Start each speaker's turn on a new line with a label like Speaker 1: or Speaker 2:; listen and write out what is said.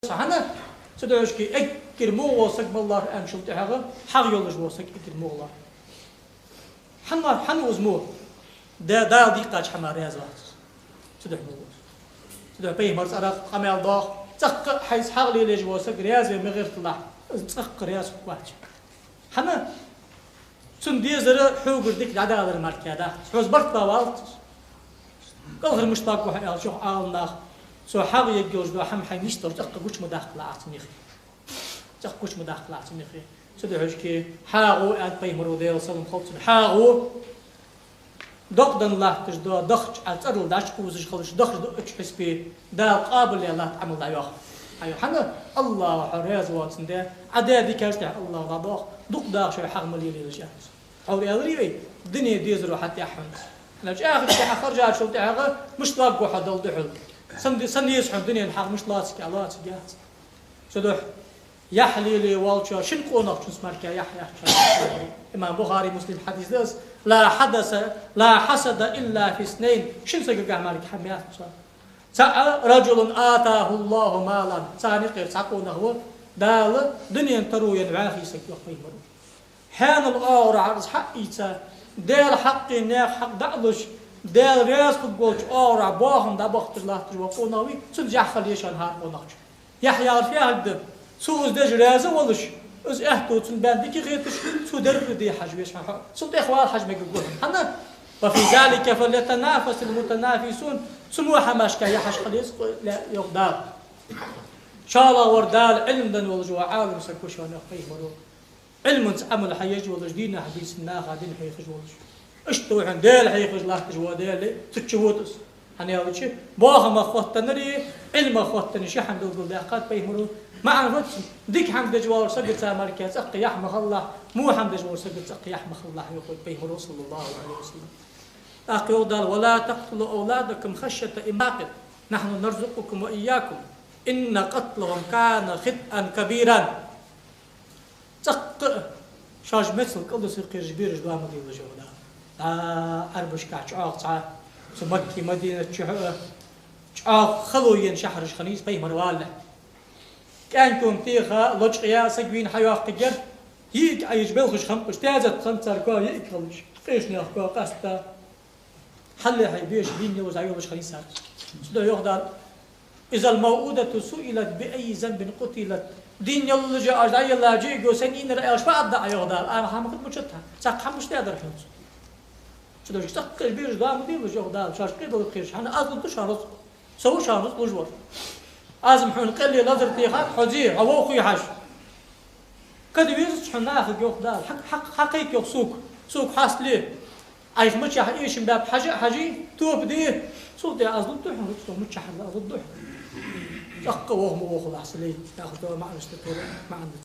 Speaker 1: Hana södöş ki ekir moğolsak ballar emşult hağı haq yolaj bolsak ekir moğollar. Han uzmu da diqqat hamar yazat. Södöş moğol. Södöş peymars ara qamel dağ çaq hays haq lelej bolsak riyaz ve mağirtlah. Çaq riyaz quvach. Hana sun diyezere hugurdik dadalar markada. Söz bartla valt. Qalğır müştaq və hayal çox ağlınaq. So haq yegyoz da ham haymıştır. Çaq quç mudaqlat nixi. Çaq quç mudaqlat nixi. Södöş ki haqu ad peymru deyil salım xolsun. Haqu دقدن الله تجدا دخش أترل داش كوزش خلش دخش دش حسبي دا قابل الله تعمل لا يخ أيوة حنا الله حريز واتن ده عدادي كاشته الله ضاق دق داخ شو حق مليل الجاهز حوري أدري الدنيا ديزرو حتى أحمد لو جاء آخر شيء خرج على شو تعاقة مش لاق واحد ضل دحل سن يسحب الدنيا الحق مش لاسك الله تجاهز صدق يحليلي والشا شن قونق شو اسمك يحيى إمام بخاري مسلم حديث ده لا حسد إلا في اثنين شن سجى مالك حميات رجل آتاه الله مالا ثاني غير ساقونه هو دال دنيا تروي العاخي سكوا خيمر حان الأور عرض حقيته دال حقي ناخ حق دعلش دال راس قولش أور باهم دا بخت الله تجوا قوناوي سن جعفر يشان هار قوناش يحيى في هذا سوز دج رازه ولش از احتوتن بندكي غيتش سو درب دي حجبيش سلطة إخوان حجمك يقولون حنا وفي ذلك فليتنافس المتنافسون سمو حماشكا يا حش خليص لا يقدر شاء الله وردال علم دن ولجوا عالم سكوش وانا خيمرو علم تعمل حيج ولج دينا حديث الناخ دين حيخج ولج اشتو عندال حيخج لا تجوا دال تتشوتس هني هذا شيء باها ما خوتنري علم خوتني شي حمد الله دقات بيمرو ما عرفت ديك حمد جوار سقط سامركا سقي يحمخ الله مو حمد جوار سقط سقي يحمخ الله يقول بيمرو صلى الله عليه وسلم أقول ولا تقتلوا أولادكم خشية إملاق نحن نرزقكم وإياكم إن قتلهم كان خطأ كبيرا تق شاج مثل كل سيقير جبير جوام دي وجودا أربش كاش عاق سمكي مدينة عاق خلوين شحر خنيس بيمر والله كانكم تيخا لوج قياسك بين حيوان قجر يك عيش بلخش خمقش تازت خمسة ركا يكلش قيش نخكا قستا حل حيبيش بين يوز عيوبش خليسا سدو يغدر إذا الموؤودة سئلت بأي ذنب قتلت دين يلجا أجدعي الله جيجو سنين رأيش فأبدأ يغدر أنا حمقت مجتها ساق حمش تقدر حلوز سدو يشتق بيش دام ديلوج يغدر شاش قيدو قيش حنا أزل شانوس سو شانوس لجور أزم حون قلي نظر تيخا حزير أو أخوي حش كده بيرس حنا أخذ يغدر حقيق يغ سوق حاصلي أيش مش إيش باب حاجي توب دي صوتي أزل تحن ركض مش حلا أزل تحن أقوى وهم أخذ حصلي يأخذ معنا استطور معنا